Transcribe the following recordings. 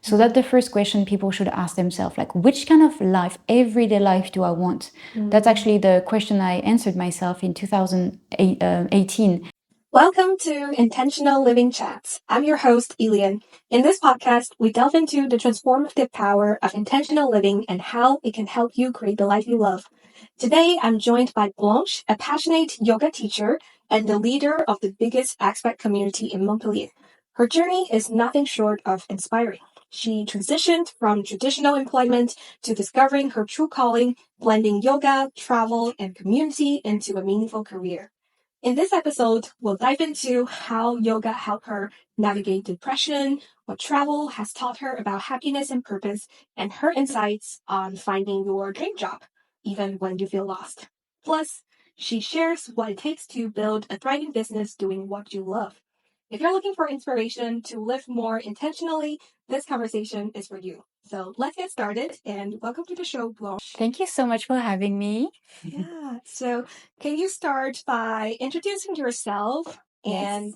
So that's the first question people should ask themselves, like, which kind of life, everyday life do I want? That's actually the question I answered myself in 2018. Welcome to Intentional Living Chats. I'm your host, Elian. In this podcast, we delve into the transformative power of intentional living and how it can help you create the life you love. Today, I'm joined by Blanche, a passionate yoga teacher and the leader of the biggest expat community in Montpellier. Her journey is nothing short of inspiring. She transitioned from traditional employment to discovering her true calling, blending yoga, travel, and community into a meaningful career. In this episode, we'll dive into how yoga helped her navigate depression, what travel has taught her about happiness and purpose, and her insights on finding your dream job, even when you feel lost. Plus, she shares what it takes to build a thriving business doing what you love. If you're looking for inspiration to live more intentionally, this conversation is for you. So let's get started and welcome to the show, Blanche. Thank you so much for having me. Yeah. So, can you start by introducing yourself and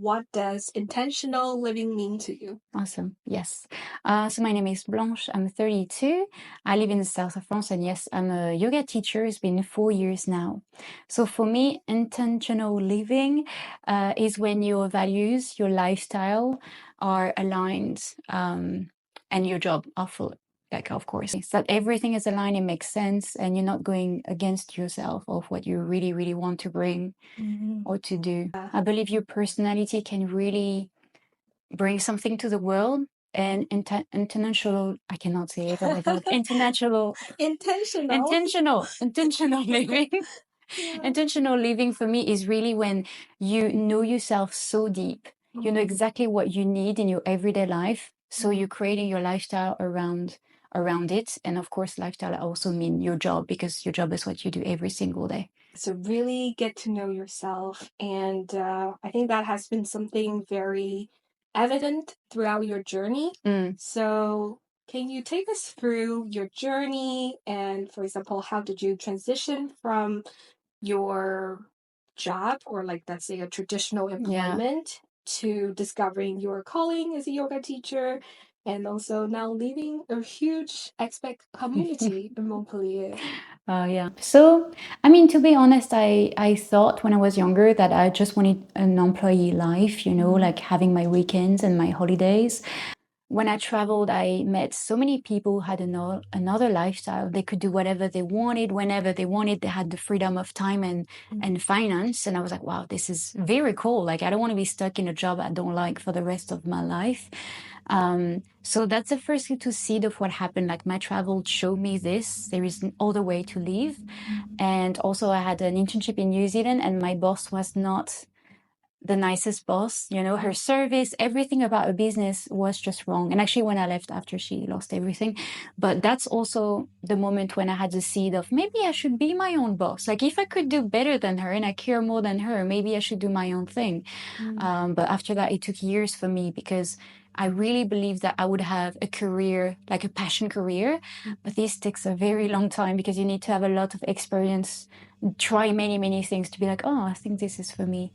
what does intentional living mean to you? Awesome. Yes. So my name is Blanche. I'm 32. I live in the south of France, and yes, I'm a yoga teacher. It's been 4 years now. So for me, intentional living is when your values, your lifestyle are aligned, and your job are full. Like, of course, it's that everything is aligned, it makes sense, and you're not going against yourself of what you really, really want to bring or to do. I believe your personality can really bring something to the world, and intentional, I cannot say it, oh my god, intentional living. Intentional living for me is really when you know yourself so deep, you know exactly what you need in your everyday life, so you're creating your lifestyle around it. And of course, lifestyle also mean your job, because your job is what you do every single day. So, really get to know yourself. And I think that has been something very evident throughout your journey. So, can you take us through your journey? And, for example, how did you transition from your job or, like, let's say, a traditional employment to discovering your calling as a yoga teacher? And also now leading a huge expat community in Montpellier. Yeah. So, I mean, to be honest, I thought when I was younger that I just wanted an employee life, like having my weekends and my holidays. When I traveled, I met so many people who had another lifestyle. They could do whatever they wanted, whenever they wanted. They had the freedom of time and finance. And I was like, wow, this is very cool. Like, I don't want to be stuck in a job I don't like for the rest of my life. So that's the first little seed of what happened. Like, my travel showed me this. There is another way to live. And also, I had an internship in New Zealand, and my boss was not the nicest boss. Her service, everything about her business was just wrong. And actually, when I left after she lost everything, but that's also the moment when I had the seed of maybe I should be my own boss. Like, if I could do better than her and I care more than her, maybe I should do my own thing. But after that, it took years for me, because I really believe that I would have a career, like a passion career, but this takes a very long time, because you need to have a lot of experience, try many, many things to be like, oh, I think this is for me.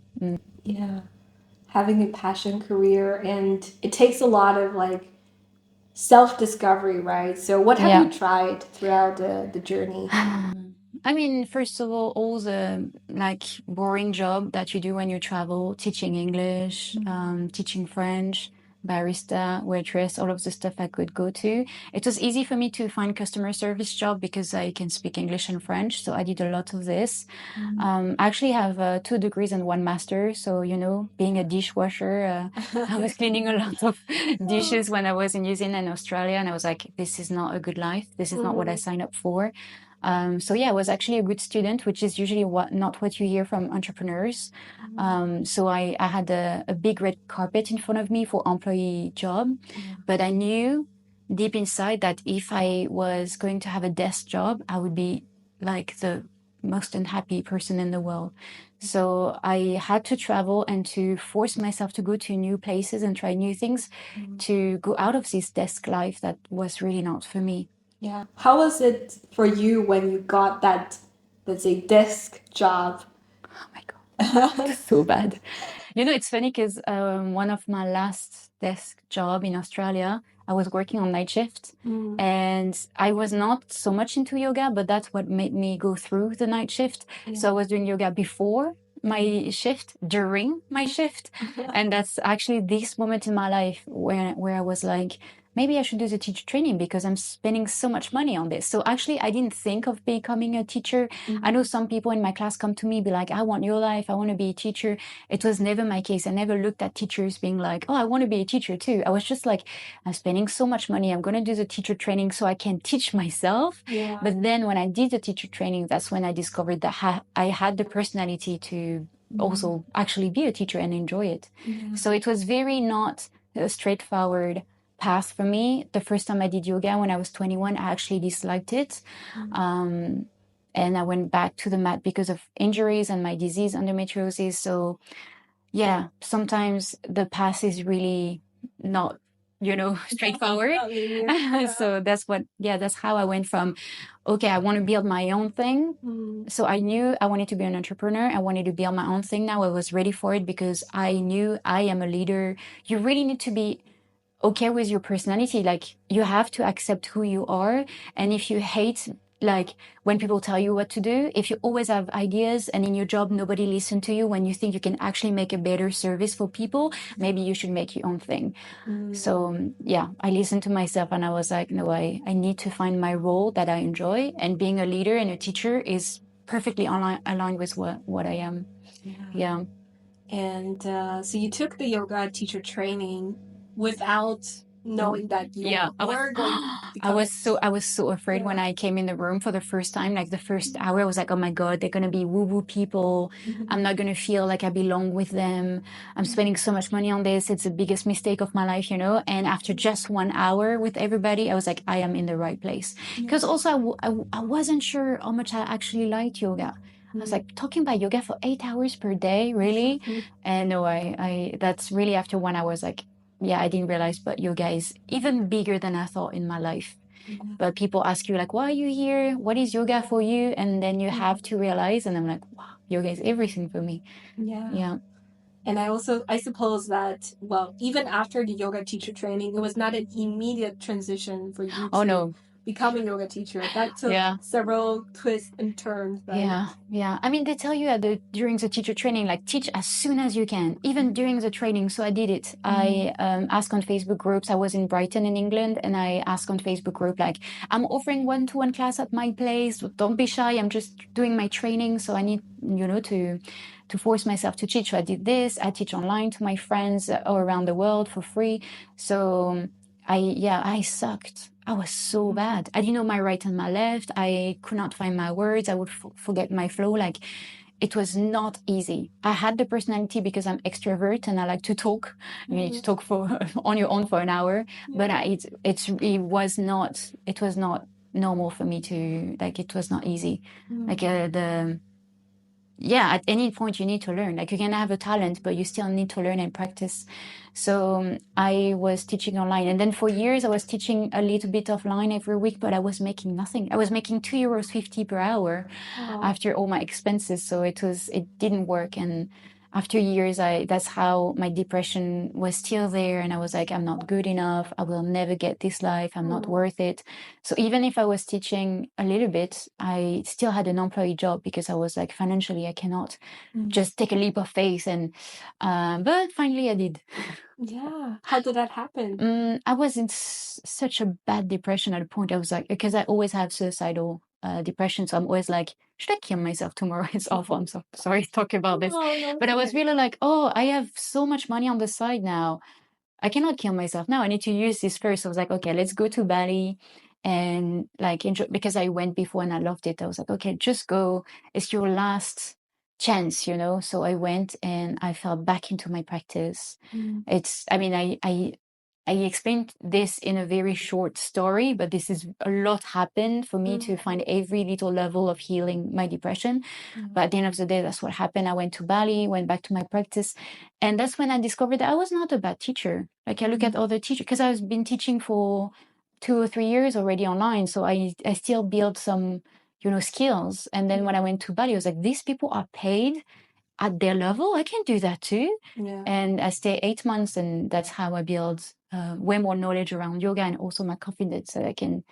Yeah, having a passion career, and it takes a lot of like self-discovery, right? So what have you tried throughout the journey? I mean, first of all the like boring job that you do when you travel, teaching English, teaching French, barista, waitress, all of the stuff I could go to. It was easy for me to find customer service job because I can speak English and French. So I did a lot of this. I actually have 2 degrees and 1 master. So, being a dishwasher, I was cleaning a lot of dishes when I was in New Zealand and Australia. And I was like, this is not a good life. This is not what I signed up for. So yeah, I was actually a good student, which is usually not what you hear from entrepreneurs. So I had a big red carpet in front of me for employee job, but I knew deep inside that if I was going to have a desk job, I would be like the most unhappy person in the world. So I had to travel and to force myself to go to new places and try new things to go out of this desk life that was really not for me. Yeah. How was it for you when you got that, let's say, desk job? Oh my God, so bad. It's funny because one of my last desk job in Australia, I was working on night shift, and I was not so much into yoga, but that's what made me go through the night shift. So I was doing yoga before my shift, during my shift, and that's actually this moment in my life where I was like, maybe I should do the teacher training because I'm spending so much money on this. So actually, I didn't think of becoming a teacher. I know some people in my class come to me, be like, I want your life. I want to be a teacher. It was never my case. I never looked at teachers being like, oh, I want to be a teacher too. I was just like, I'm spending so much money. I'm going to do the teacher training so I can teach myself. Yeah. But then when I did the teacher training, that's when I discovered that I had the personality to also actually be a teacher and enjoy it. So it was very not a straightforward path for me. The first time I did yoga when I was 21, I actually disliked it. And I went back to the mat because of injuries and my disease, endometriosis. So yeah, sometimes the path is really not, straightforward. So that's how I went from, okay, I want to build my own thing. So I knew I wanted to be an entrepreneur. I wanted to build my own thing. Now I was ready for it because I knew I am a leader. You really need to be okay with your personality. Like, you have to accept who you are. And if you hate, like, when people tell you what to do, if you always have ideas and in your job nobody listens to you, when you think you can actually make a better service for people, maybe you should make your own thing. So yeah, I listened to myself and I was like, no, I need to find my role that I enjoy, and being a leader and a teacher is perfectly aligned with what I am. Yeah. And so you took the yoga teacher training without knowing that you were going to become I was so afraid when I came in the room for the first time. Like the first hour, I was like, oh my God, they're gonna be woo-woo people. I'm not gonna feel like I belong with them. I'm spending so much money on this. It's the biggest mistake of my life, And after just 1 hour with everybody, I was like, I am in the right place. Because also I wasn't sure how much I actually liked yoga. I was like, talking about yoga for 8 hours per day, really? And no, that's really after 1 hour, I was like, yeah, I didn't realize, but yoga is even bigger than I thought in my life. But people ask you, like, why are you here? What is yoga for you? And then you have to realize, and I'm like, wow, yoga is everything for me. Yeah. And I suppose that, well, even after the yoga teacher training, it was not an immediate transition for you to become a yoga teacher. That took several twists and turns, right? Yeah. I mean, they tell you during the teacher training, like, teach as soon as you can, even during the training. So I did it. I asked on Facebook groups. I was in Brighton in England, and I asked on Facebook group, like, I'm offering one-to-one class at my place. Don't be shy. I'm just doing my training. So I need, to force myself to teach. So I did this. I teach online to my friends all around the world for free. So I sucked. I was so bad. I didn't know my right and my left. I could not find my words. I would forget my flow. Like, it was not easy. I had the personality because I'm extrovert and I like to talk. You need to talk on your own for an hour. But it was not normal for me to, like, it was not easy. Like at any point you need to learn. Like, you can have a talent, but you still need to learn and practice. So I was teaching online, and then for years I was teaching a little bit offline every week, but I was making nothing. I was making €2.50 per hour after all my expenses. So it didn't work. And after years, that's how my depression was still there. And I was like, I'm not good enough. I will never get this life. I'm not worth it. So even if I was teaching a little bit, I still had an employee job because I was like, financially, I cannot just take a leap of faith. And but finally I did. Yeah. How did that happen? I was in such a bad depression at a point. I was like, because I always have suicidal depression. So I'm always like, should I kill myself tomorrow? It's awful. I'm so sorry to talk about this. But I was really like, oh, I have so much money on the side now. I cannot kill myself now. I need to use this first. I was like, okay, let's go to Bali and like enjoy, because I went before and I loved it. I was like, okay, just go. It's your last chance, So I went and I fell back into my practice. I explained this in a very short story, but this is a lot happened for me to find every little level of healing my depression. But at the end of the day, that's what happened. I went to Bali, went back to my practice. And that's when I discovered that I was not a bad teacher. Like, I look at other teachers, because I've been teaching for 2 or 3 years already online. So I still build some, skills. And then when I went to Bali, I was like, these people are paid at their level. I can do that too. And I stay 8 months, and that's how I build way more knowledge around yoga and also my confidence that I can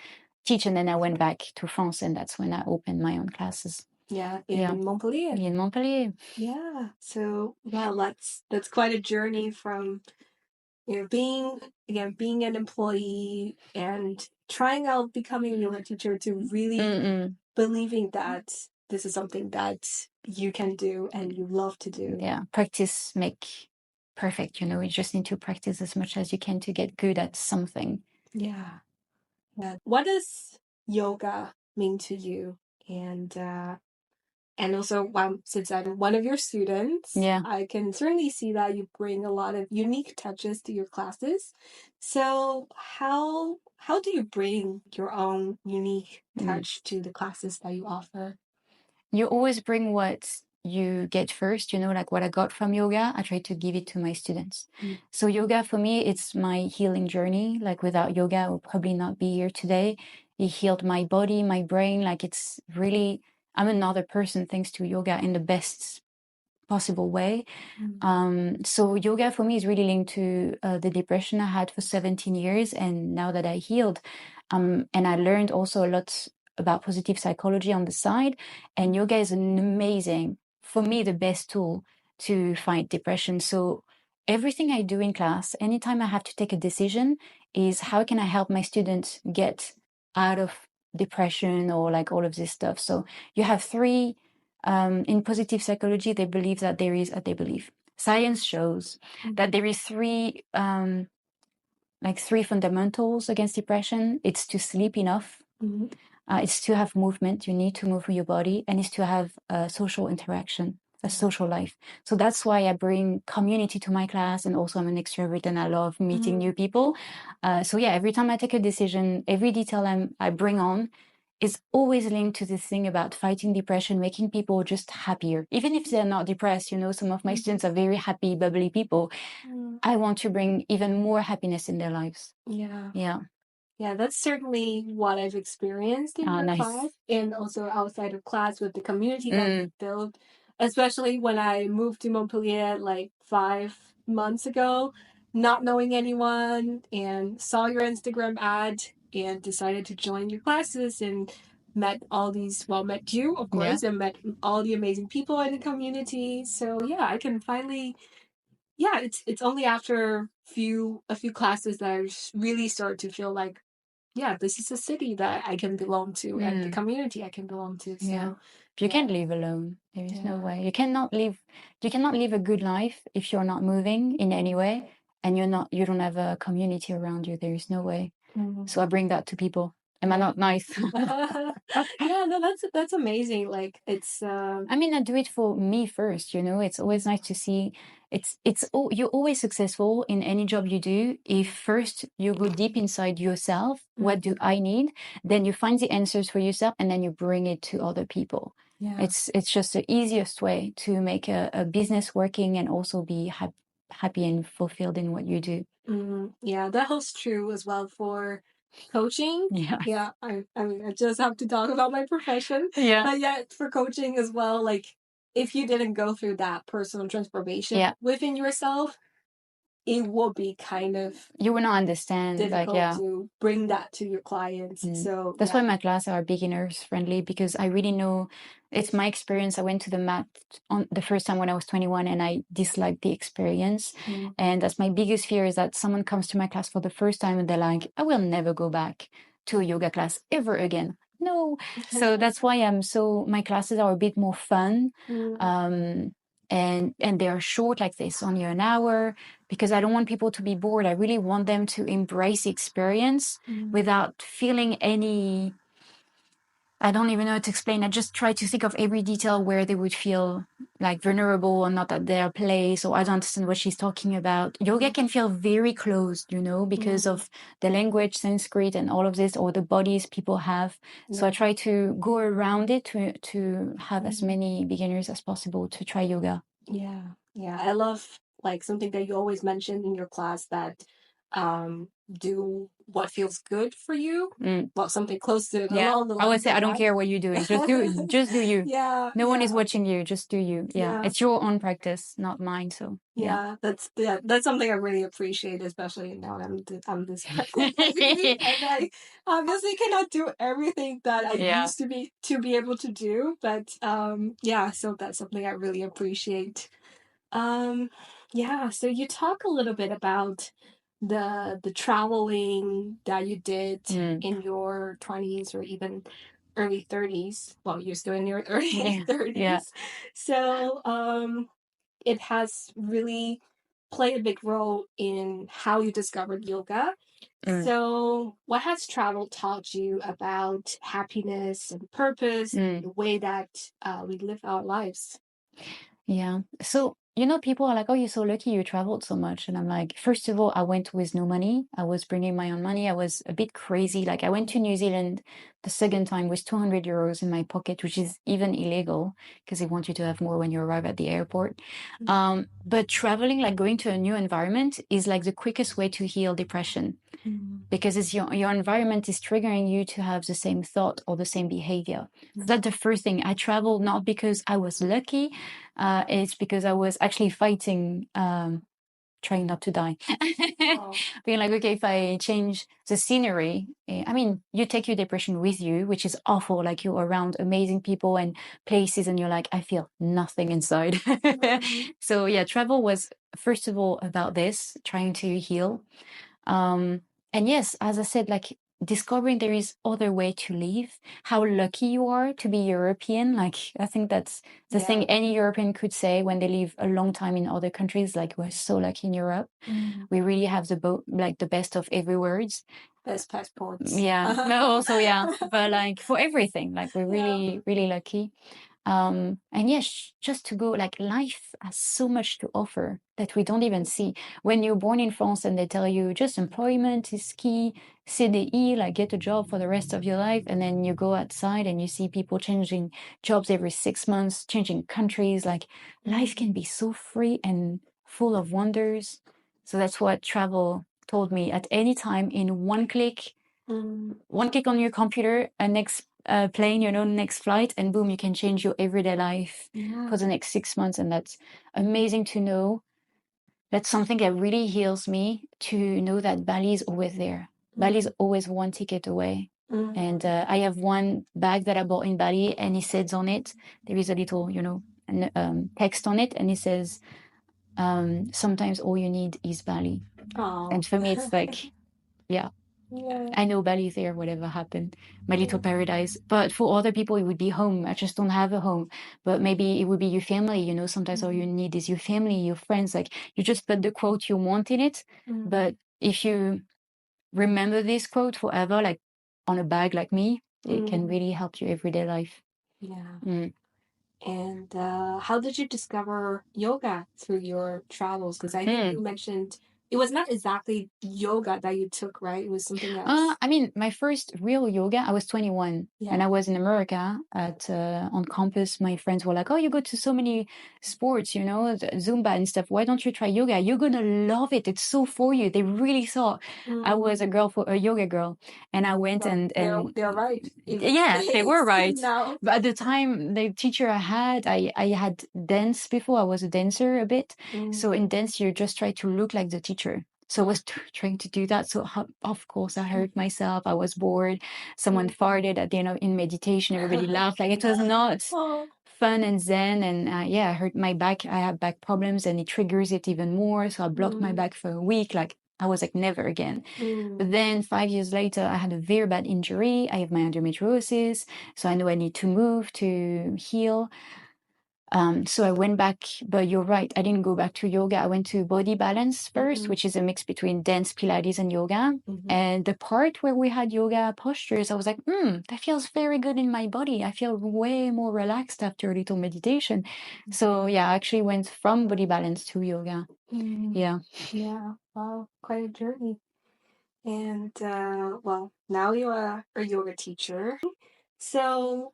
teach. And then I went back to France, and that's when I opened my own classes. Yeah, in Montpellier. In Montpellier. Yeah. So wow, that's quite a journey from being an employee and trying out becoming a yoga teacher to really believing that this is something that you can do and you love to do. Yeah, practice make perfect. You just need to practice as much as you can to get good at something. Yeah. What does yoga mean to you? And also, since I'm one of your students, I can certainly see that you bring a lot of unique touches to your classes. So how do you bring your own unique touch to the classes that you offer? You always bring what you get first, like what I got from yoga, I try to give it to my students. So yoga for me, it's my healing journey. Like without yoga, I would probably not be here today. It healed my body, my brain. Like it's really, I'm another person thanks to yoga in the best possible way. So yoga for me is really linked to the depression I had for 17 years. And now that I healed, and I learned also a lot about positive psychology on the side. And yoga is an amazing, for me, the best tool to fight depression. So everything I do in class, anytime I have to take a decision, is how can I help my students get out of depression or like all of this stuff. So you have three, in positive psychology, they believe that science shows that there is three fundamentals against depression. It's to sleep enough. It's to have movement. You need to move your body, and it's to have social interaction, a social life. So that's why I bring community to my class, and also I'm an extrovert and I love meeting new people. So yeah, every time I take a decision, every detail I bring on is always linked to this thing about fighting depression, making people just happier. Even if they're not depressed, some of my students are very happy, bubbly people. I want to bring even more happiness in their lives. Yeah, that's certainly what I've experienced in your class and also outside of class with the community that we built, especially when I moved to Montpellier like 5 months ago, not knowing anyone, and saw your Instagram ad and decided to join your classes and met you, of course, and met all the amazing people in the community. So yeah, I can finally it's only after a few classes that I really start to feel like, yeah, this is a city that I can belong to and the community I can belong to. So you can't live alone. There is no way. You cannot live a good life if you're not moving in any way, and you don't have a community around you. There is no way. So I bring that to people. Am I not nice? Yeah, no, that's amazing. Like it's I mean, I do it for me first, it's always nice to see you're always successful in any job you do if first you go deep inside yourself. What do I need? Then you find the answers for yourself, and then you bring it to other people. It's just the easiest way to make a business working and also be happy and fulfilled in what you do. Yeah, that holds true as well for coaching. Yeah. I mean, I just have to talk about my profession. Yeah. But yeah, for coaching as well, like if you didn't go through that personal transformation within yourself, it will be kind of you will not understand difficult to bring that to your clients. So that's why my classes are beginners friendly, because I really know it's my experience. I went to the mat on the first time when I was 21, and I disliked the experience. And that's my biggest fear, is that someone comes to my class for the first time and they're like, I will never go back to a yoga class ever again. No. So that's why my classes are a bit more fun. And they are short, like this, only an hour, because I don't want people to be bored. I really want them to embrace the experience without feeling any, I don't even know how to explain. I just try to think of every detail where they would feel like vulnerable or not at their place, or I don't understand what she's talking about. Yoga can feel very closed, because of the language, Sanskrit, and all of this, or the bodies people have. So I try to go around it to have as many beginners as possible to try yoga. Yeah. I love like something that you always mention in your class, that do what feels good for you. Mm. Well, something close to Yeah. along the I would lines say of I don't that. care what you're doing. Just do you. Yeah, No one is yeah, watching you. Just do you. Yeah. yeah. It's your own practice, not mine. So yeah. Yeah, that's something I really appreciate, especially now that I'm this pregnant lady, and I obviously cannot do everything that I Yeah. used to be able to do. But yeah, so that's something I really appreciate. Um, yeah, so you talk a little bit about the traveling that you did Mm. in your 20s or even early 30s. Well, you're still in your early Yeah. 30s. Yeah. So, it has really played a big role in how you discovered yoga. Mm. So, what has travel taught you about happiness and purpose and Mm. the way that we live our lives? Yeah. So, you know, people are like, oh, you're so lucky you traveled so much. And I'm like, first of all, I went with no money. I was bringing my own money. I was a bit crazy. Like, I went to New Zealand the second time with 200 euros in my pocket, which is even illegal because they want you to have more when you arrive at the airport. But traveling, like going to a new environment, is like the quickest way to heal depression because it's your environment is triggering you to have the same thought or the same behavior. So that's the first thing. I traveled not because I was lucky, it's because I was actually fighting, trying not to die. Being like, okay, if I change the scenery, I mean, you take your depression with you, which is awful. Like you're around amazing people and places, and you're like, I feel nothing inside. So yeah, travel was first of all about this, trying to heal. And yes, as I said, like discovering there is other way to live, how lucky you are to be European. Like I think that's the thing any European could say when they live a long time in other countries. Like we're so lucky in Europe. We really have like the best of every words. Best passports. Yeah. No, also yeah. But like for everything, like we're really, really lucky. And yes, just to go, like life has so much to offer that we don't even see. When you're born in France and they tell you just employment is key, CDI, like get a job for the rest of your life, and then you go outside and you see people changing jobs every 6 months, changing countries, like life can be so free and full of wonders. So that's what travel told me. At any time, in one click on your computer, a next plane, you know, next flight, and boom, you can change your everyday life for the next 6 months. And that's amazing to know. That's something that really heals me, to know that Bali is always there. Bali is always one ticket away. And I have one bag that I bought in Bali, and it says on it, there is a little, you know, text on it, and it says, sometimes all you need is Bali. And for me, it's like, yeah, I know Bali's there, whatever happened, my little paradise. But for other people, it would be home. I just don't have a home. But maybe it would be your family, you know, sometimes all you need is your family, your friends. Like you just put the quote you want in it. But if you remember this quote forever, like on a bag like me, it can really help your everyday life. Yeah. Mm. And how did you discover yoga through your travels? Because I think you mentioned it was not exactly yoga that you took, right? It was something else. I mean, my first real yoga, I was 21 and I was in America at on campus. My friends were like, "Oh, you go to so many sports, you know, Zumba and stuff. Why don't you try yoga? You're gonna love it. It's so for you." They really thought I was a yoga girl, and I went and they're right. yeah, they were right. Now. But at the time, the teacher I had dance before. I was a dancer a bit, so in dance you just try to look like the teacher. So I was trying to do that. So of course I hurt myself. I was bored. Someone farted at the end of in meditation. Everybody laughed. Like it was not fun and zen. And yeah, I hurt my back. I have back problems, and it triggers it even more. So I blocked my back for a week. Like I was like never again. But then 5 years later, I had a very bad injury. I have my endometriosis, so I know I need to move to heal. So I went back, but you're right, I didn't go back to yoga. I went to body balance first, which is a mix between dance, Pilates, and yoga. And the part where we had yoga postures, I was like, that feels very good in my body. I feel way more relaxed after a little meditation. So yeah, I actually went from body balance to yoga. Yeah. Yeah. Wow. Quite a journey. And well, now you are a yoga teacher. So,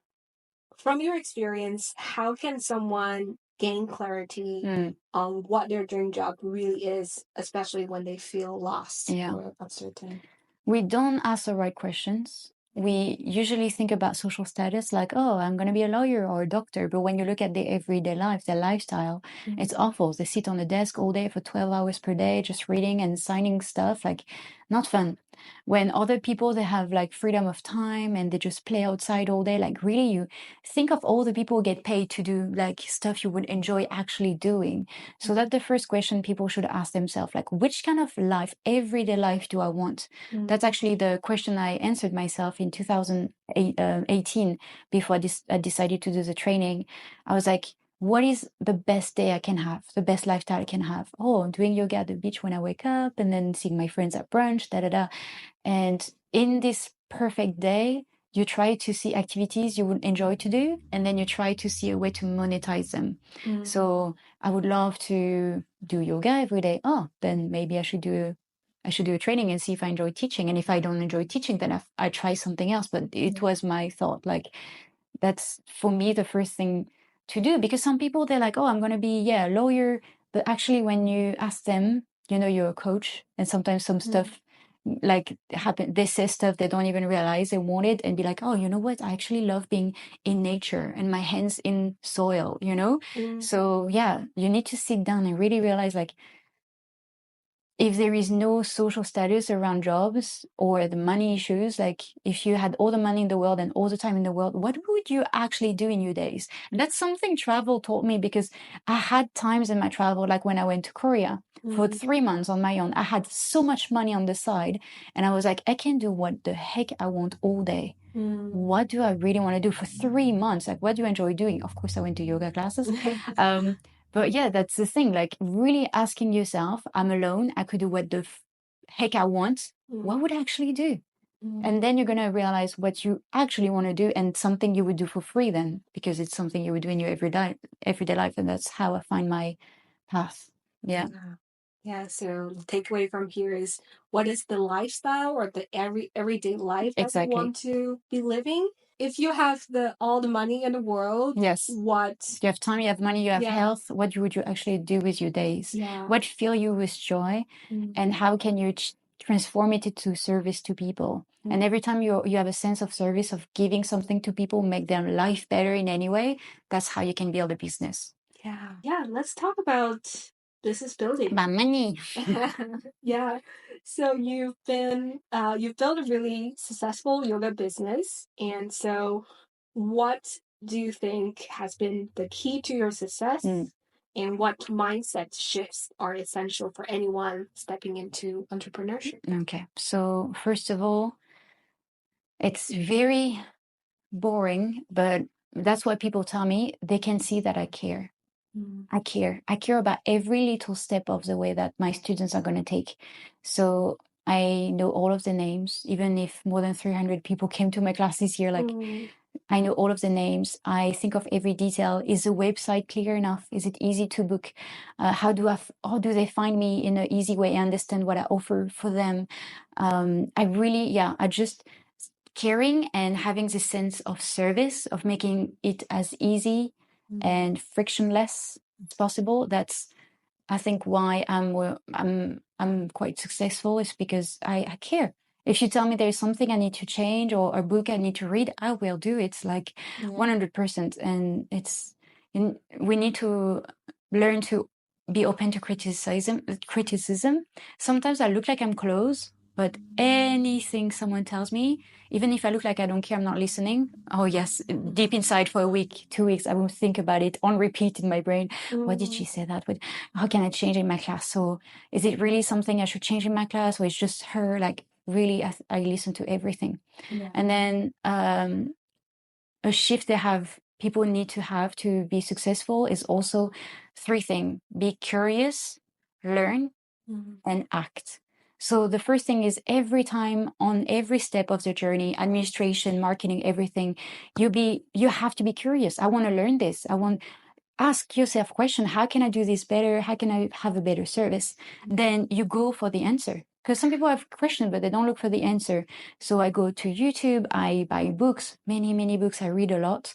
from your experience, how can someone gain clarity on what their dream job really is, especially when they feel lost or uncertain? We don't ask the right questions. We usually think about social status like, oh, I'm going to be a lawyer or a doctor. But when you look at their everyday life, their lifestyle, it's awful. They sit on the desk all day for 12 hours per day, just reading and signing stuff, like not fun. When other people, they have like freedom of time and they just play outside all day, like really, you think of all the people who get paid to do like stuff you would enjoy actually doing. So that's the first question people should ask themselves, like, which kind of life, everyday life do I want? That's actually the question I answered myself in 2018 before I decided to do the training. I was like, what is the best day I can have, the best lifestyle I can have? Oh, doing yoga at the beach when I wake up and then seeing my friends at brunch, da da da. And in this perfect day, you try to see activities you would enjoy to do, and then you try to see a way to monetize them. So I would love to do yoga every day. Oh, then maybe I should do a training and see if I enjoy teaching. And if I don't enjoy teaching, then I try something else. But it was my thought, like, that's for me the first thing to do, because some people, they're like, oh, I'm going to be a lawyer, but actually when you ask them, you're a coach, and sometimes some stuff like happen, they say stuff they don't even realize they want it, and be like, oh, you know what, I actually love being in nature and my hands in soil. So you need to sit down and really realize, like, if there is no social status around jobs or the money issues, like if you had all the money in the world and all the time in the world, what would you actually do in your days? And that's something travel taught me, because I had times in my travel, like when I went to Korea for 3 months on my own, I had so much money on the side, and I was like, I can do what the heck I want all day. What do I really want to do for 3 months? Like, what do you enjoy doing? Of course, I went to yoga classes. But yeah, that's the thing. Like, really asking yourself, I'm alone, I could do what the heck I want. What would I actually do? And then you're going to realize what you actually want to do, and something you would do for free then, because it's something you would do in your everyday life. And that's how I find my path. Yeah. Yeah, so the takeaway from here is, what is the lifestyle or the everyday life that you want to be living? If you have all the money in the world, Yes. what You have time, you have money, you have health. What would you actually do with your days? What fill you with joy? And how can you transform it into service to people? And every time you have a sense of service, of giving something to people, make their life better in any way, that's how you can build a business. Yeah, let's talk about business building. About money. Yeah. So you've built a really successful yoga business. And so what do you think has been the key to your success? And what mindset shifts are essential for anyone stepping into entrepreneurship? Okay. So first of all, it's very boring, but that's what people tell me. They can see that I care. I care. I care about every little step of the way that my students are going to take. So I know all of the names, even if more than 300 people came to my class this year. Like, I know all of the names. I think of every detail. Is the website clear enough? Is it easy to book? How do they find me in an easy way? I understand what I offer for them. I just caring and having this sense of service, of making it as easy and frictionless as possible. That's, I think, why I'm quite successful, is because I care. If you tell me there's something I need to change or a book I need to read, I will do it, like 100%. And we need to learn to be open to criticism. Sometimes I look like I'm close, but anything someone tells me, even if I look like I don't care, I'm not listening. Oh yes, deep inside for a week, 2 weeks, I will think about it on repeat in my brain. What did she say that with? How can I change in my class? So is it really something I should change in my class, or it's just her? Like, really, I listen to everything. And then a shift people need to have to be successful is also 3 things: be curious, learn, and act. So the first thing is, every time, on every step of the journey, administration, marketing, everything, you have to be curious. I want to learn this. Ask yourself question: how can I do this better? How can I have a better service? Then you go for the answer. Because some people have questions, but they don't look for the answer. So I go to YouTube, I buy books, many, many books, I read a lot.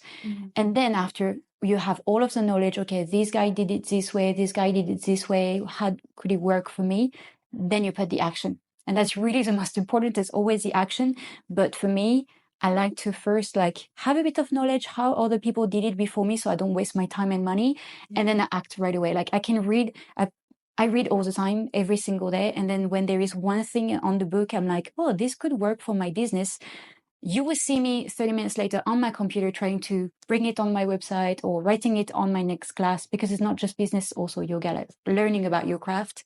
And then after, you have all of the knowledge. Okay, this guy did it this way, this guy did it this way. How could it work for me? Then you put the action. And that's really the most important, is always the action. But for me, I like to first like have a bit of knowledge how other people did it before me, so I don't waste my time and money. And then I act right away. Like I can read, I read all the time, every single day. And then when there is one thing on the book, I'm like, oh, this could work for my business. You will see me 30 minutes later on my computer trying to bring it on my website or writing it on my next class, because it's not just business, also yoga, like learning about your craft.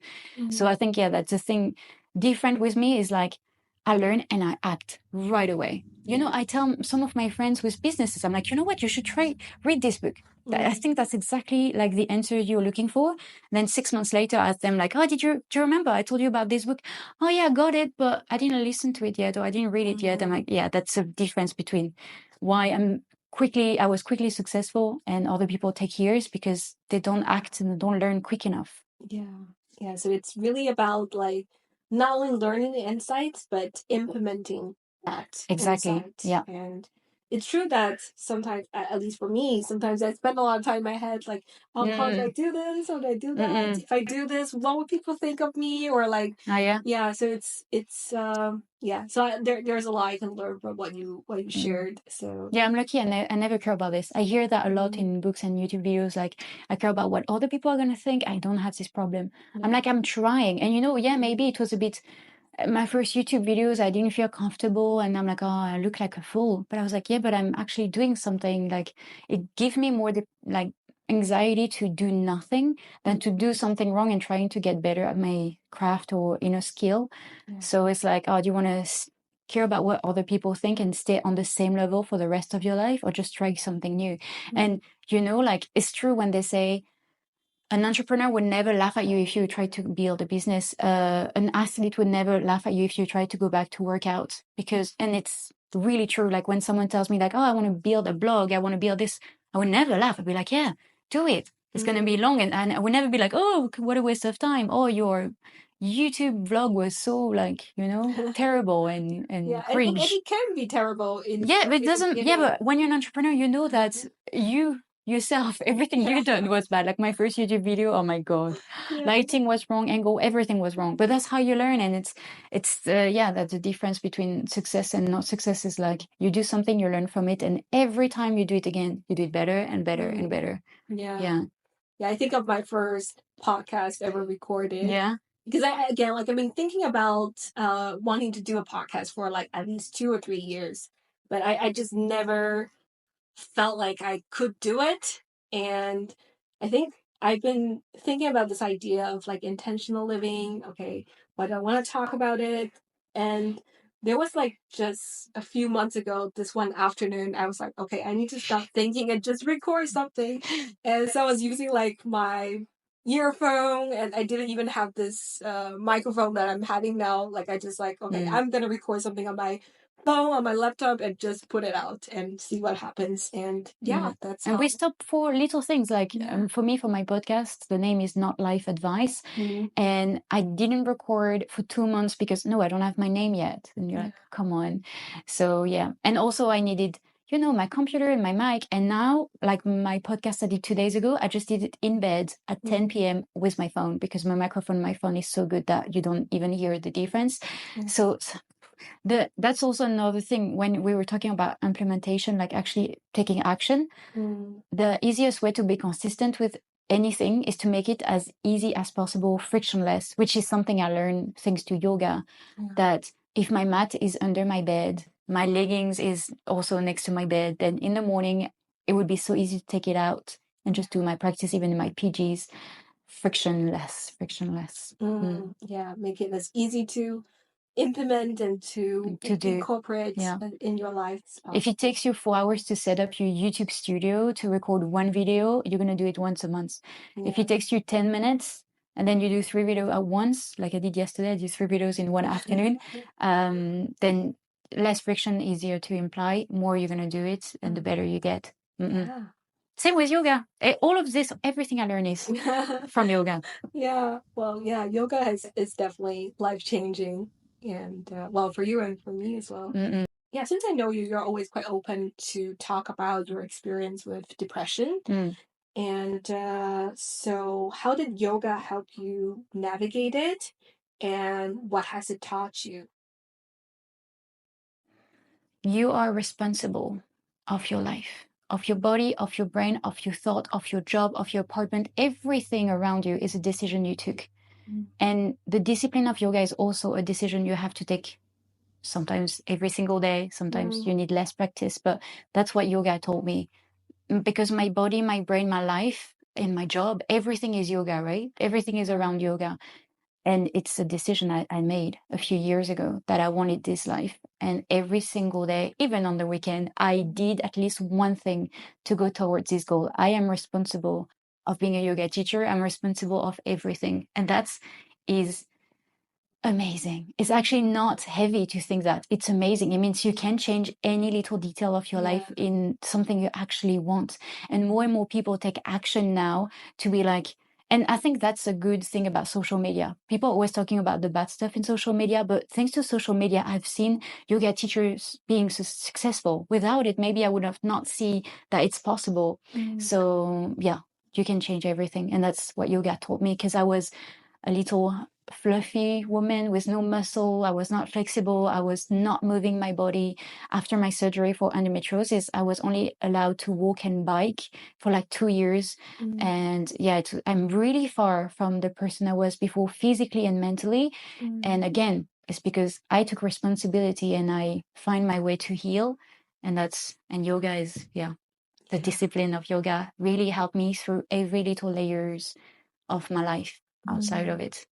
So I think, yeah, that's the thing different with me, is like I learn and I act right away. You know, I tell some of my friends with businesses, I'm like, you know what, you should try, read this book. I think that's exactly like the answer you're looking for. And then 6 months later, I ask them like, oh, do you remember I told you about this book? Oh yeah, got it, but I didn't listen to it yet, or I didn't read it yet. I'm like, yeah, that's a difference between why I was quickly successful and other people take years, because they don't act and don't learn quick enough. Yeah, so it's really about like not only learning the insights but implementing that Exactly. insight. Yeah. And it's true that sometimes, at least for me, sometimes I spend a lot of time in my head like, oh, how do I do this? How do I do that? If I do this, what would people think of me? Or like, Oh yeah. yeah. So it's yeah. So there's a lot I can learn from what you shared. So Yeah, I'm lucky. I never care about this. I hear that a lot in books and YouTube videos. Like, I care about what other people are going to think. I don't have this problem. I'm like, I'm trying. And, you know, yeah, maybe it was a bit, my first YouTube videos, I didn't feel comfortable. And I'm like, oh, I look like a fool. But I was like, yeah, but I'm actually doing something. Like, it gives me more, like, anxiety to do nothing than to do something wrong and trying to get better at my craft or, you know, skill. So it's like, oh, do you want to care about what other people think and stay on the same level for the rest of your life, or just try something new? And you know, like, it's true when they say an entrepreneur would never laugh at you if you try to build a business. An athlete would never laugh at you if you try to go back to work out, because, and it's really true. Like when someone tells me like, oh, I want to build a blog, I want to build this, I would never laugh. I'd be like, yeah, do it. It's going to be long. And I would never be like, oh, what a waste of time. Oh, your YouTube vlog was so, like, you know, terrible and cringe. and it can be terrible in Yeah, but it doesn't. Yeah, but when you're an entrepreneur, you know that you yourself, everything you done was bad. Like my first YouTube video, oh my god, lighting was wrong, angle, everything was wrong. But that's how you learn, and it's yeah, that's the difference between success and not success. Is like you do something, you learn from it, and every time you do it again, you do it better and better and better. Yeah, I think of my first podcast ever recorded. Yeah. Because I've been thinking about wanting to do a podcast for like at least 2 or 3 years, but I just never felt like I could do it. And I think I've been thinking about this idea of like intentional living. Okay, but I want to talk about it. And there was like just a few months ago, this one afternoon, I was like, okay, I need to stop thinking and just record something. And so I was using like my earphone, and I didn't even have this microphone that I'm having now. Like I just like, okay, I'm gonna record something on my phone, on my laptop, and just put it out and see what happens. And that's and how. we stop for little things. Like for me, for my podcast, the name is Not Life Advice, and I didn't record for 2 months because no, I don't have my name yet. And you're like, come on. So yeah, and also I needed, you know, my computer and my mic. And now, like my podcast I did 2 days ago, I just did it in bed at 10 p.m. with my phone, because my microphone, my phone is so good that you don't even hear the difference. So that's also another thing when we were talking about implementation, like actually taking action. The easiest way to be consistent with anything is to make it as easy as possible, frictionless, which is something I learned thanks to yoga. That if my mat is under my bed, my leggings is also next to my bed, then in the morning it would be so easy to take it out and just do my practice even in my PJs. Frictionless. Yeah, make it as easy to implement and to do. Incorporate in your life. If it takes you 4 hours to set up your YouTube studio to record one video, you're going to do it once a month. If it takes you 10 minutes and then you do 3 videos at once, like I did yesterday, I did 3 videos in one afternoon, then less friction, easier to imply, more you're going to do it, and the better you get. Same with yoga. All of this, everything I learn is from yoga. Yoga is definitely life-changing. And well, for you and for me as well. Yeah, since I know you, you're always quite open to talk about your experience with depression. And so, how did yoga help you navigate it? And what has it taught you? You are responsible of your life, of your body, of your brain, of your thought, of your job, of your apartment. Everything around you is a decision you took. And the discipline of yoga is also a decision you have to take, sometimes every single day. Sometimes you need less practice, but that's what yoga taught me. Because my body, my brain, my life, and my job, everything is yoga, right? Everything is around yoga. And it's a decision I made a few years ago that I wanted this life. And every single day, even on the weekend, I did at least one thing to go towards this goal. I am responsible of being a yoga teacher. I'm responsible of everything. And is amazing. It's actually not heavy to think that. It's amazing. It means you can change any little detail of your life in something you actually want. And more people take action now to be like, and I think that's a good thing about social media. People are always talking about the bad stuff in social media, but thanks to social media, I've seen yoga teachers being so successful. Without it, maybe I would have not seen that it's possible. So yeah, you can change everything. And that's what yoga taught me, because I was a little fluffy woman with no muscle. I was not flexible. I was not moving my body. After my surgery for endometriosis, I was only allowed to walk and bike for like 2 years. And yeah, I'm really far from the person I was before, physically and mentally. And again, it's because I took responsibility and I find my way to heal. And yoga is, the discipline of yoga really helped me through every little layers of my life outside of it.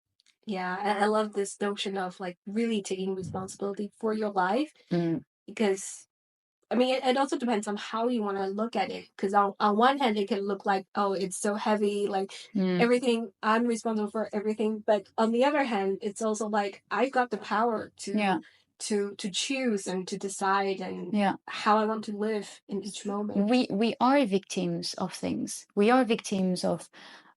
Yeah, I love this notion of like really taking responsibility for your life, because I mean, it also depends on how you want to look at it. Because on one hand, it can look like, oh, it's so heavy, like everything, I'm responsible for everything. But on the other hand, it's also like I've got the power to choose and to decide and how I want to live in each moment. We are victims of things. We are victims of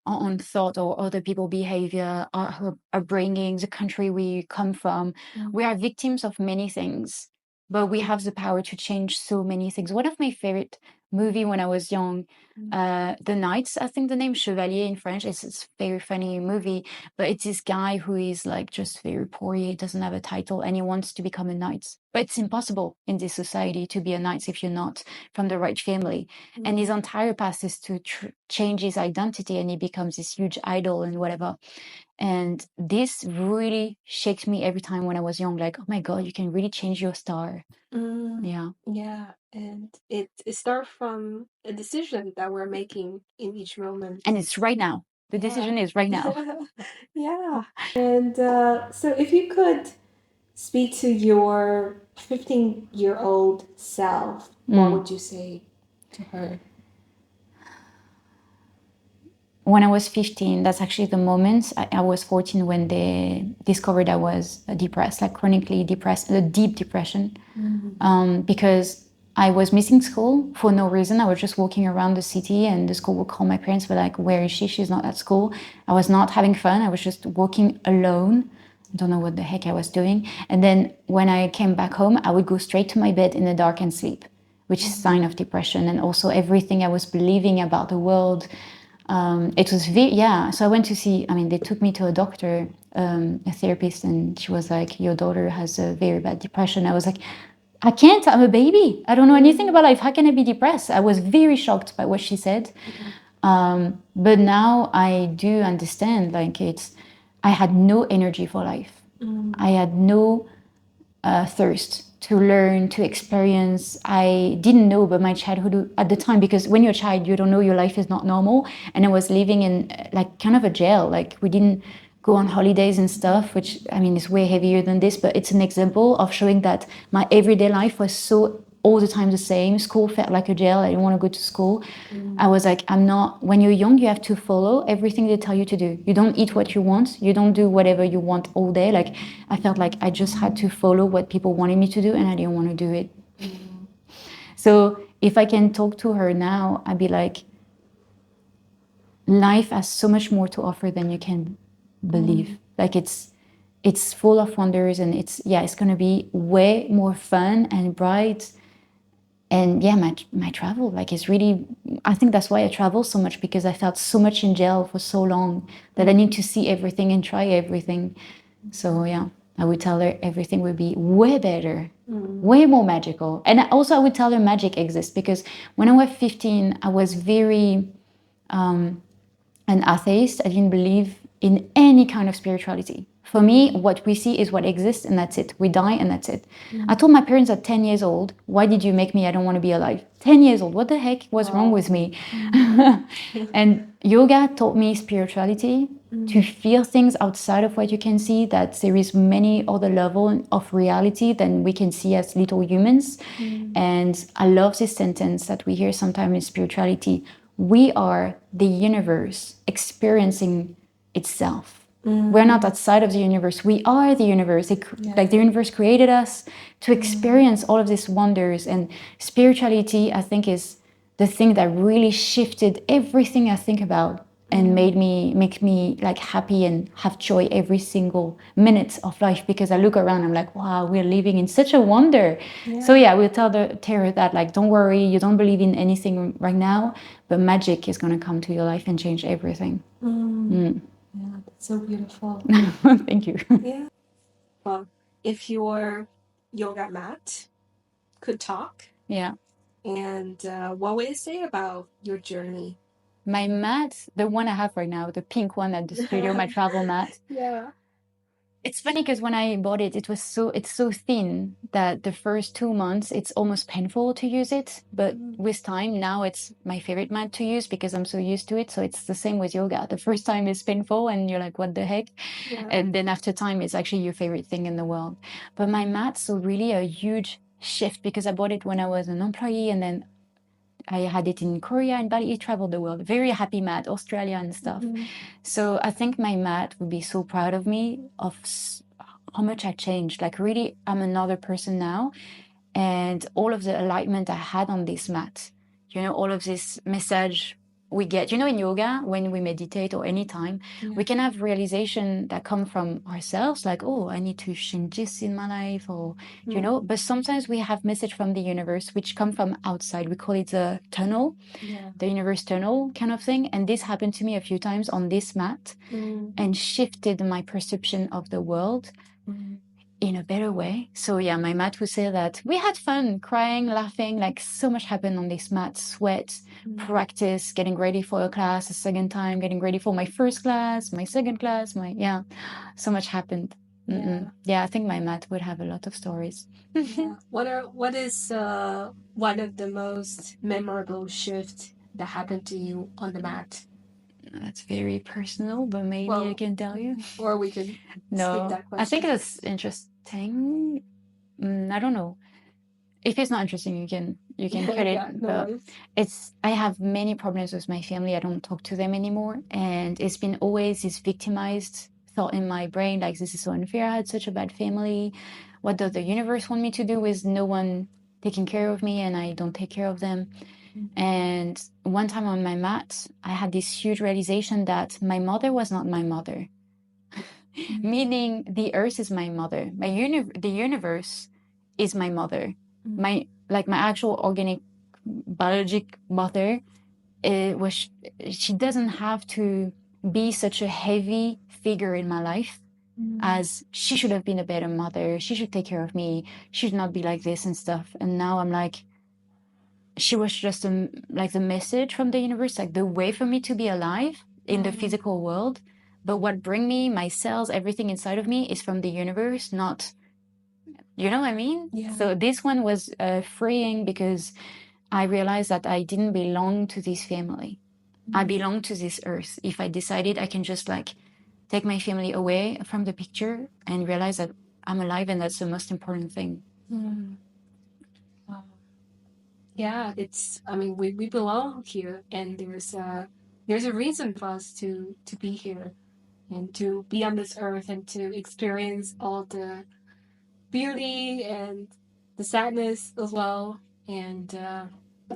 our own thought or other people's behavior, our upbringing, the country we come from. We are victims of many things, but we have the power to change so many things. One of my favorite movie when I was young, The Knights, I think the name, Chevalier in French. It's a very funny movie, but it's this guy who is like just very poor. He doesn't have a title and he wants to become a knight. But it's impossible in this society to be a knight if you're not from the right family. And his entire path is to change his identity, and he becomes this huge idol and whatever. And this really shakes me every time when I was young, like, oh my God, you can really change your star. Yeah, and it starts from a decision that we're making in each moment. And it's right now. The decision is right now. Yeah. And so if you could speak to your 15-year-old self, what would you say to her? When I was 15, that's actually the moment. I was 14 when they discovered I was depressed, like chronically depressed, a deep depression, because I was missing school for no reason. I was just walking around the city and the school would call my parents, were like, where is she? She's not at school. I was not having fun. I was just walking alone. I don't know what the heck I was doing. And then when I came back home, I would go straight to my bed in the dark and sleep, which is a sign of depression. And also everything I was believing about the world, it was so I went to see, they took me to a doctor, a therapist, and she was like, your daughter has a very bad depression. I was like, I can't, I'm a baby, I don't know anything about life, how can I be depressed? I was very shocked by what she said. But now I do understand, like, I had no energy for life. I had no thirst to learn, to experience. I didn't know about my childhood at the time, because when you're a child, you don't know, your life is not normal. And I was living in like kind of a jail. Like, we didn't go on holidays and stuff, which is way heavier than this, but it's an example of showing that my everyday life was so all the time the same. School felt like a jail. I didn't want to go to school. I was like, I'm not, when you're young, you have to follow everything they tell you to do. You don't eat what you want. You don't do whatever you want all day. Like, I felt like I just had to follow what people wanted me to do, and I didn't want to do it. So if I can talk to her now, I'd be like, life has so much more to offer than you can believe. Like, it's full of wonders, and it's going to be way more fun and bright. And yeah, my travel, like, is really, I think that's why I travel so much, because I felt so much in jail for so long that I need to see everything and try everything. So yeah, I would tell her everything would be way better, way more magical. And also I would tell her magic exists, because when I was 15, I was very an atheist. I didn't believe in any kind of spirituality. For me, what we see is what exists, and that's it. We die, and that's it. I told my parents at 10 years old, why did you make me? I don't want to be alive. 10 years old. What the heck was wrong with me? And yoga taught me spirituality, to feel things outside of what you can see, that there is many other level of reality than we can see as little humans. And I love this sentence that we hear sometimes in spirituality: we are the universe experiencing itself. We're not outside of the universe. We are the universe. Like, the universe created us to experience all of these wonders. And spirituality, I think, is the thing that really shifted everything I think about, and make me like happy and have joy every single minute of life, because I look around, I'm like, wow, we're living in such a wonder. So yeah, we'll tell Tara that, like, don't worry, you don't believe in anything right now, but magic is going to come to your life and change everything. Yeah, that's so beautiful. Thank you. Yeah. Well, if your yoga mat could talk, Yeah. and what would it say about your journey? My mat, the one I have right now, the pink one at the studio, my travel mat. Yeah. It's funny, because when I bought it, it's so thin that the first 2 months it's almost painful to use it. But with time, now it's my favorite mat to use, because I'm so used to it. So it's the same with yoga. The first time is painful and you're like, what the heck? Yeah. And then after time, it's actually your favorite thing in the world. But my mat, so really a huge shift, because I bought it when I was an employee, and then I had it in Korea and Bali. It traveled the world. Very happy mat, Australia and stuff. So I think my mat would be so proud of me, of how much I changed. Like, really, I'm another person now. And all of the alignment I had on this mat, all of this message we get, in yoga, when we meditate or anytime, we can have realization that come from ourselves, like, oh, I need to change this in my life, or, but sometimes we have message from the universe, which come from outside. We call it the tunnel, the universe tunnel kind of thing. And this happened to me a few times on this mat, and shifted my perception of the world in a better way. So yeah, my mat would say that we had fun, crying, laughing, like, so much happened on this mat. Sweat, practice, getting ready for a class a second time, getting ready for my first class, my second class, so much happened. Yeah, I think my mat would have a lot of stories. Yeah. What is one of the most memorable shifts that happened to you on the mat? That's very personal, but maybe I can tell you. Or we could skip No, that question. I think that's interesting. I don't know. If it's not interesting, you can cut it. Yeah, no But worries. I have many problems with my family. I don't talk to them anymore, and it's been always this victimized thought in my brain, like, this is so unfair. I had such a bad family. What does the universe want me to do with no one taking care of me, and I don't take care of them? And one time on my mat, I had this huge realization that my mother was not my mother. Meaning, the earth is my mother. The universe is my mother. My actual organic biologic mother, she doesn't have to be such a heavy figure in my life, as she should have been a better mother. She should take care of me. She should not be like this and stuff. And now I'm like, she was just like the message from the universe, like the way for me to be alive in the physical world. But what bring me, my cells, everything inside of me, is from the universe, not, you know what I mean? Yeah. So this one was freeing, because I realized that I didn't belong to this family. I belong to this earth. If I decided, I can just, like, take my family away from the picture and realize that I'm alive, and that's the most important thing. Wow. Yeah, I mean, we belong here, and there's a reason for us to be here, and to be on this earth, and to experience all the beauty and the sadness as well, and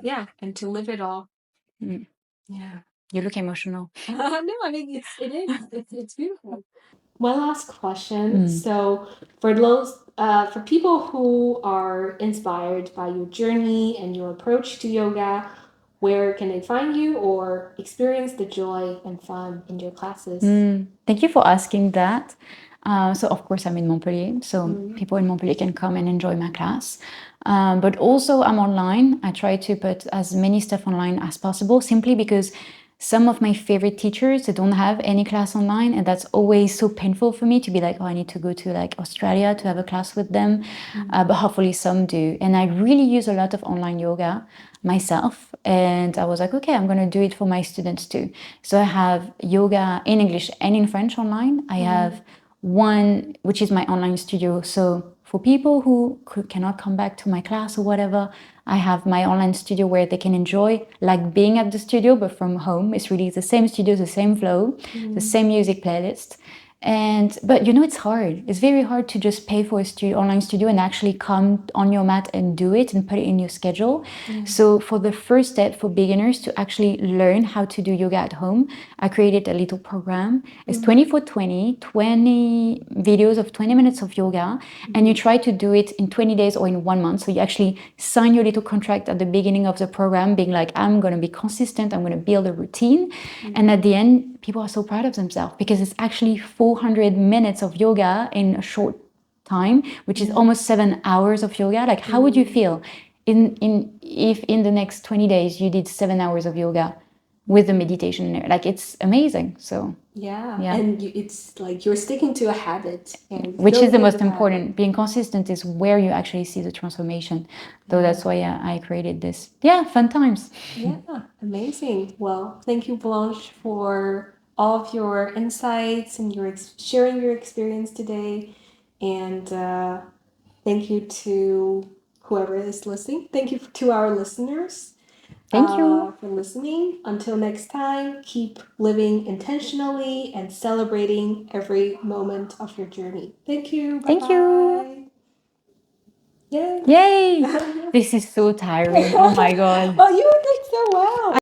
yeah, and to live it all. Yeah. You look emotional. No, I mean, it is. It's beautiful. One last question. So, for those, for people who are inspired by your journey and your approach to yoga, where can they find you or experience the joy and fun in your classes? Thank you for asking that. So of course I'm in Montpellier, so people in Montpellier can come and enjoy my class. But also I'm online. I try to put as many stuff online as possible, simply because some of my favorite teachers, they don't have any class online, and that's always so painful for me to be like, oh, I need to go to like Australia to have a class with them. But hopefully some do. And I really use a lot of online yoga myself, and I was like, okay, I'm going to do it for my students too. So I have yoga in English and in French online. I have one which is my online studio, so for people who cannot come back to my class or whatever, I have my online studio where they can enjoy like being at the studio but from home. It's really the same studio, the same flow, the same music playlist. And but it's hard. It's very hard to just pay for a online studio and actually come on your mat and do it and put it in your schedule. So for the first step for beginners to actually learn how to do yoga at home, I created a little program. It's 20 videos of 20 minutes of yoga, and you try to do it in 20 days or in 1 month. So you actually sign your little contract at the beginning of the program, being like, I'm going to be consistent, I'm going to build a routine. And at the end, people are so proud of themselves because it's actually 400 minutes of yoga in a short time, which is almost 7 hours of yoga. Like, how would you feel if in the next 20 days you did 7 hours of yoga with the meditation in there? Like, it's amazing. So Yeah, Yeah. and it's like you're sticking to a habit, and which is the building most the habit. important. Being consistent is where you actually see the transformation. So that's why I created this. Yeah, fun times. Yeah, amazing. Well, thank you, Blanche, for all of your insights and your sharing your experience today. And thank you to whoever is listening. Thank you to our listeners. Thank you. For listening. Until next time, keep living intentionally and celebrating every moment of your journey. Thank you. Bye. Thank you. Yay. Yay! This is so tiring. Oh my God. Oh, you did so well.